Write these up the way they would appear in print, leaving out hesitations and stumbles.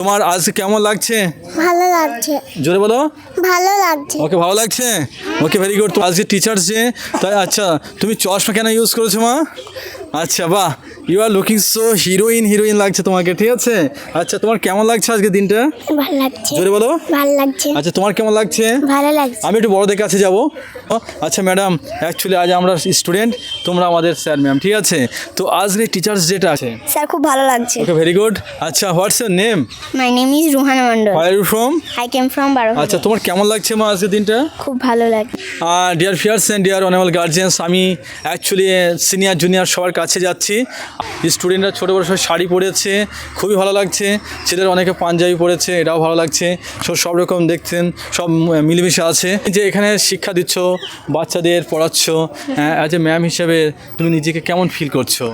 তোমার আজকে কেমন লাগছে? ভালো লাগছে। জোরে বলো। ভালো লাগছে। ওকে, ভালো লাগছে। Okay, very good. তো আজকে টিচার্স ডে, তাই আচ্ছা তুমি চশমা কেন ইউজ করেছো মা? আচ্ছা, বাহ, you are looking so heroine লাগছে তোমাকে, ঠিক আছে। আচ্ছা, তোমার কেমন লাগছে আজকে দিনটা? ভালো লাগছে। জোরে বলো। ভালো লাগছে। আচ্ছা, তোমার কেমন লাগছে? ভালো লাগছে। আমি একটু বড়দের কাছে যাব। আচ্ছা ম্যাডাম, অ্যাকচুয়ালি আজ আমরা স্টুডেন্ট, তোমরা আমাদের স্যার ম্যাম, ঠিক আছে। তো আজকে টিচার্স ডেটা আছে। স্যার খুব ভালো লাগছে। Okay, very good. আচ্ছা, what's your name? My name is Ruhana Mondal. Where are you from? I came from বারো। আচ্ছা, তোমার কেমন লাগছে মা আজকের দিনটা? খুব ভালো লাগে। Dear peers and dear honourable guardians, আমি অ্যাকচুয়ালি সিনিয়র জুনিয়র সবার কাছে যাচ্ছি। স্টুডেন্টরা ছোটো বড়ো সব শাড়ি পরেছে, খুবই ভালো লাগছে। ছেলেরা অনেকে পাঞ্জাবি পরেছে, এটাও ভালো লাগছে। সব রকম দেখছেন, সব মিলেমিশে আছে। যে এখানে শিক্ষা দিচ্ছ, বাচ্চাদের পড়াচ্ছ, অ্যাজ এ ম্যাম হিসেবে তুমি নিজেকে কেমন ফিল করছো?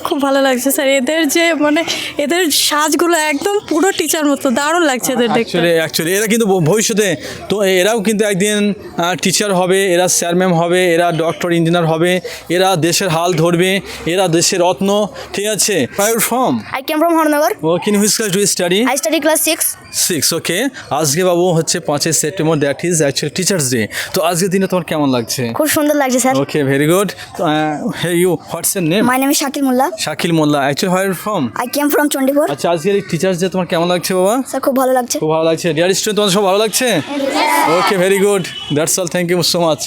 খুব ভালো লাগছে স্যার। এদের যে এদের সাজগুলো একদম পুরো টিচার মতো, দারুণ লাগছে এদের দেখতে। অ্যাকচুয়ালি এরা কিন্তু ভবিষ্যতে তো এরাও কিন্তু একদিন টিচার হবে, এরা স্যার ম্যাম হবে, এরা ডক্টর ইঞ্জিনিয়ার হবে, এরা দেশের হাল ধরবে, এরা দেশের রত্ন, ঠিক আছে। From? I came from Haranagar. ও কিন which class do study? I study class 6। Okay. আজকে বাবু হচ্ছে 5ই September, that is actually teachers day. তো আজকের দিনে তোমার কেমন লাগছে? খুব সুন্দর লাগছে sir. Okay, very good. Hey you, what's your name? My name is Shakil Molla. Shakil Molla. Actually where from? I came from Chandipur. আচ্ছা, আজকের এই টিচার্স ডে তোমার কেমন লাগছে বাবা? স্যার খুব ভালো লাগছে। খুব ভালো লাগছে। ডিয়ার স্টুডেন্ট, তোমাদের সব ভালো লাগছে? Okay, very good. That's all, thank you so much.